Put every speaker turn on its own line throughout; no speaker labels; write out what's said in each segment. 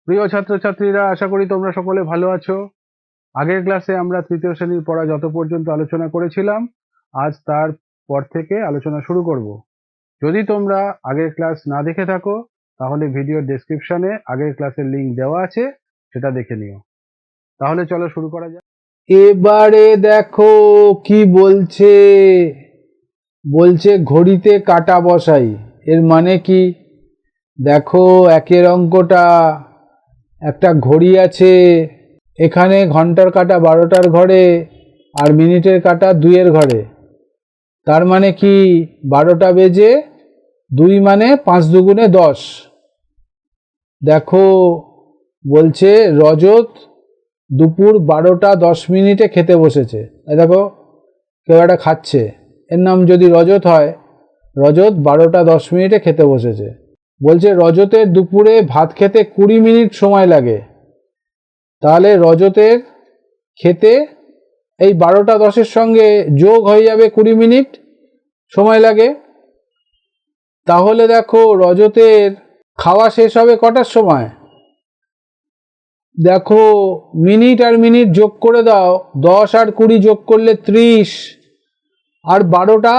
প্রিয় ছাত্রছাত্রীরা, আশা করি তোমরা সকলে ভালো আছো। আগের ক্লাসে আমরা তৃতীয় শ্রেণীর পড়া যত পর্যন্ত আলোচনা করেছিলাম, আজ তার পর থেকে আলোচনা শুরু করব। যদি তোমরা আগের ক্লাস না দেখে থাকো, তাহলে ভিডিওর ডেসক্রিপশনে আগের ক্লাসের লিংক দেওয়া আছে, সেটা দেখে নিও। তাহলে চলো শুরু করা যাক। এবারে দেখো কি বলছে। বলছে ঘড়িতে কাঁটা বসাই। এর মানে কি? দেখো একের অঙ্কটা, একটা ঘড়ি আছে, এখানে ঘন্টার কাঁটা 12টার ঘরে আর মিনিটের কাঁটা 2-এর ঘরে। তার মানে কি 12টা বেজে 2 মানে 5 দুগুণে 10। দেখো বলছে রজত দুপুর 12টা 10 মিনিটে খেতে বসেছে। দেখো কেউ একটা খাচ্ছে, এর নাম যদি রজত হয়, রজত 12টা 10 মিনিটে খেতে বসেছে। বলছে রজতের দুপুরে ভাত খেতে 20 মিনিট সময় লাগে। তাহলে রজতের খেতে এই 12টা 10-এর সঙ্গে যোগ হয়ে যাবে 20 মিনিট সময় লাগে। তাহলে দেখো রজতের খাওয়া শেষ হবে কটার সময়? দেখো মিনিট আর মিনিট যোগ করে দাও, 10 আর 20 যোগ করলে 30, আর 12টা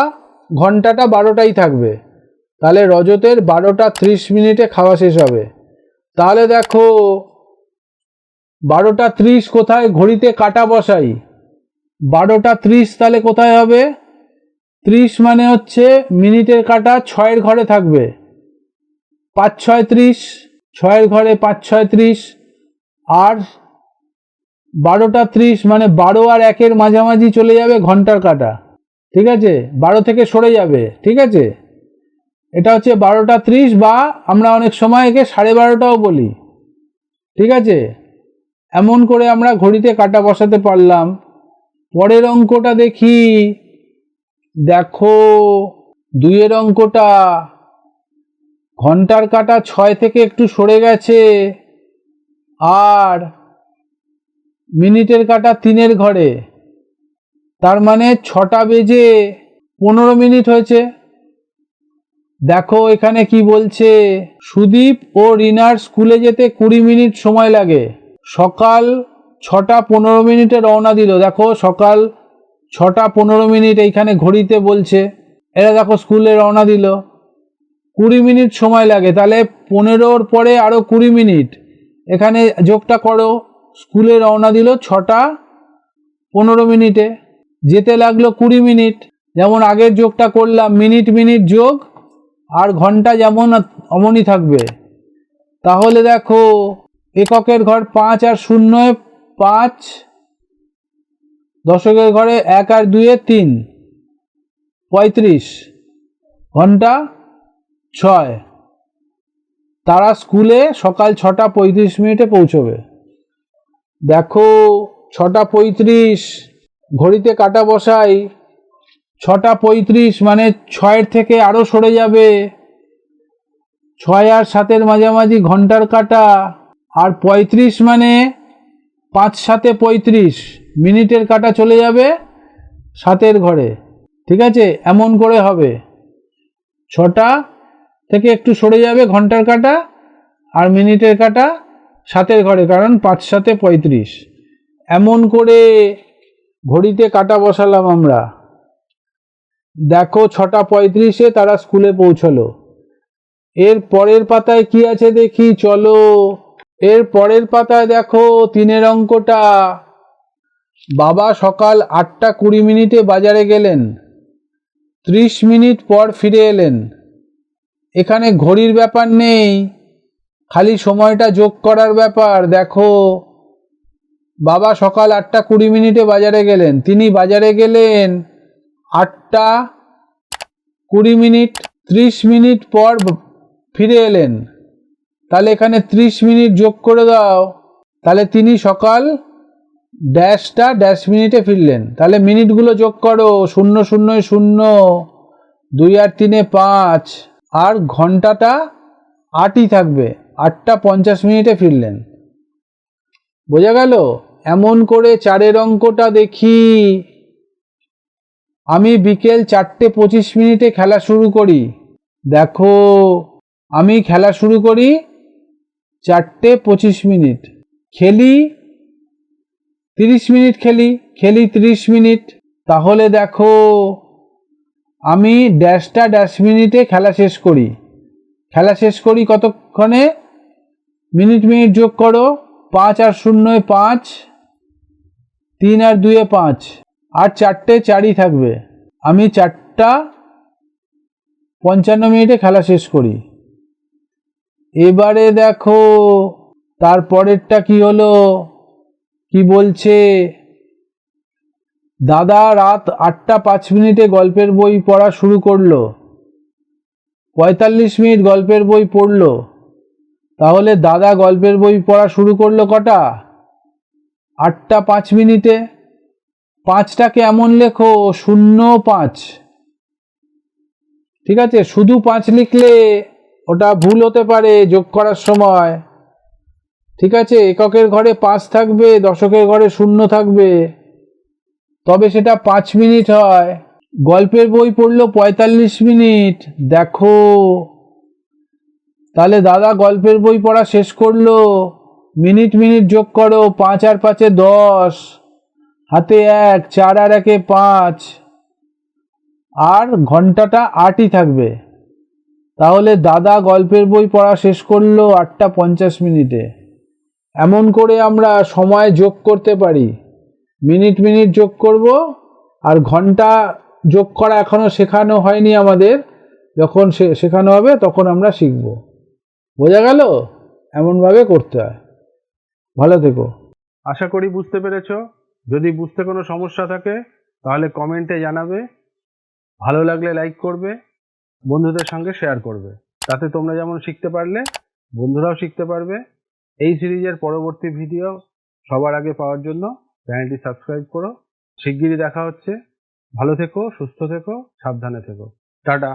ঘন্টাটা 12টাই থাকবে। তাহলে রজতের 12টা 30 মিনিটে খাওয়া শেষ হবে। তাহলে দেখো 12টা 30 কোথায়? ঘড়িতে কাঁটা বসাই। 12টা 30 তাহলে কোথায় হবে? 30 মানে হচ্ছে মিনিটের কাঁটা 6-এর ঘরে থাকবে। 5 6 30, 6-এর ঘরে 5 6 30, আর 12টা 30 মানে 12 আর 1-এর মাঝামাঝি চলে যাবে ঘন্টার কাঁটা। ঠিক আছে, 12 থেকে সরে যাবে। ঠিক আছে, এটা হচ্ছে 12টা 30, বা আমরা অনেক সময় একে 12:30টাও বলি। ঠিক আছে, এমন করে আমরা ঘড়িতে কাঁটা বসাতে পারলাম। পরের অঙ্কটা দেখি। দেখো 2-এর অঙ্কটা, ঘন্টার কাঁটা 6 থেকে একটু সরে গেছে আর মিনিটের কাঁটা 3-এর ঘরে। তার মানে 6টা বেজে 15 মিনিট হয়েছে। দেখো এখানে কি বলছে, সুদীপ ও রিনার স্কুলে যেতে 20 মিনিট সময় লাগে। সকাল 6টা 15 মিনিটে রওনা দিল। দেখো সকাল 6টা 15 মিনিট এইখানে ঘড়িতে বলছে, এরা দেখো স্কুলে রওনা দিল, 20 মিনিট সময় লাগে। তাহলে 15-র পরে আরো 20 মিনিট, এখানে যোগটা করো। স্কুলে রওনা দিল 6টা 15 মিনিটে, যেতে লাগলো 20 মিনিট। যেমন আগের যোগটা করলাম, মিনিট মিনিট যোগ আর ঘন্টা যেমন অমনই থাকবে। তাহলে দেখো এককের ঘর 5 আর 0 5, দশকের ঘরে 1 আর 2 3, 35, ঘন্টা 6। তারা স্কুলে সকাল 6টা 35 মিনিটে পৌঁছবে। দেখো 6টা 35, ঘড়িতে কাঁটা বসাই। 6টা 35 মানে 6-এর থেকে আরো সরে যাবে, 6 আর 7-এর মাঝামাঝি ঘন্টার কাঁটা, আর 35 মানে 5 7 35, মিনিটের কাঁটা চলে যাবে 7-এর ঘরে। ঠিক আছে, এমন করে হবে। 6টা থেকে একটু সরে যাবে ঘন্টার কাঁটা আর মিনিটের কাঁটা 7-এর ঘরে, কারণ 5 7 35। এমন করে ঘড়িতে কাঁটা বসালাম আমরা। দেখো 6টা 35-এ তারা স্কুলে পৌঁছলো। এর পরের পাতায় কি আছে দেখি, চলো। এর পরের পাতায় দেখো 3-এর অঙ্কটা, বাবা সকাল 8টা 20 মিনিটে বাজারে গেলেন, 30 মিনিট পর ফিরে এলেন। এখানে ঘড়ির ব্যাপার নেই, খালি সময়টা যোগ করার ব্যাপার। দেখো বাবা সকাল 8টা 20 মিনিটে বাজারে গেলেন, তিনি বাজারে গেলেন 8টা 20 মিনিট, 30 মিনিট পর ফিরে এলেন। তাহলে এখানে 30 মিনিট যোগ করে দাও, তাহলে তিনি সকাল ড্যাশটা ড্যাশ মিনিটে ফিরলেন। তাহলে মিনিটগুলো যোগ করো, 0 0 0, 2 আর 3 5, আর ঘন্টাটা 8ই থাকবে, 8টা 50 মিনিটে ফিরলেন। বোঝা গেল? এমন করে 4-এর অঙ্কটা দেখি। আমি বিকেল 4টে 25 মিনিটে খেলা শুরু করি। দেখো আমি খেলা শুরু করি 4:25 খেলি 30 মিনিট, খেলি 30 মিনিট। তাহলে দেখো আমি ড্যাশটা ড্যাশ মিনিটে খেলা শেষ করি কতক্ষণে? মিনিট যোগ করো। 5 আর 0 5, 3 আর 2 5, আর 4টে 4ই থাকবে। আমি 4:55 খেলা শেষ করি। এবারে দেখো তারপরেরটা কি হলো, কি বলছে? দাদা রাত 8:05 গল্পের বই পড়া শুরু করলো, 45 মিনিট গল্পের বই পড়লো। তাহলে দাদা গল্পের বই পড়া শুরু করলো কটা? 8:05। 5টাকে এমন লেখো 05। ঠিক আছে, শুধু 5 লিখলে ওটা ভুল হতে পারে যোগ করার সময়। ঠিক আছে, এককের ঘরে 5 থাকবে, দশকের ঘরে 0 থাকবে, তবে সেটা 5 মিনিট হয়। গল্পের বই পড়লো 45 মিনিট। দেখো তাহলে দাদা গল্পের বই পড়া শেষ করলো, মিনিট যোগ করো। 5 আর 5 10, হাতে 1, 4 আর 1 5, আর ঘন্টাটা 8ই থাকবে। তাহলে দাদা গল্পের বই পড়া শেষ করলো 8:50। এমন করে আমরা সময় যোগ করতে পারি। মিনিট যোগ করব, আর ঘন্টা যোগ করা এখনো শেখানো হয়নি আমাদের, যখন শেখানো হবে তখন আমরা শিখব। বোঝা গেল? এমনভাবে করতে হয়। ভালো থেকো।
আশা করি বুঝতে পেরেছো। যদি বুঝতে কোনো সমস্যা থাকে তাহলে কমেন্টে জানাবে। ভালো লাগলে লাইক করবে, বন্ধুদের সঙ্গে শেয়ার করবে। তাতে তোমরা যেমন শিখতে পারলে বন্ধুরাও শিখতে পারবে। এই সিরিজের পরবর্তী ভিডিও সবার আগে পাওয়ার জন্য চ্যানেলটি সাবস্ক্রাইব করো। শিগগিরই দেখা হচ্ছে। ভালো থেকো, সুস্থ থেকো, সাবধানে থেকো। টাটা।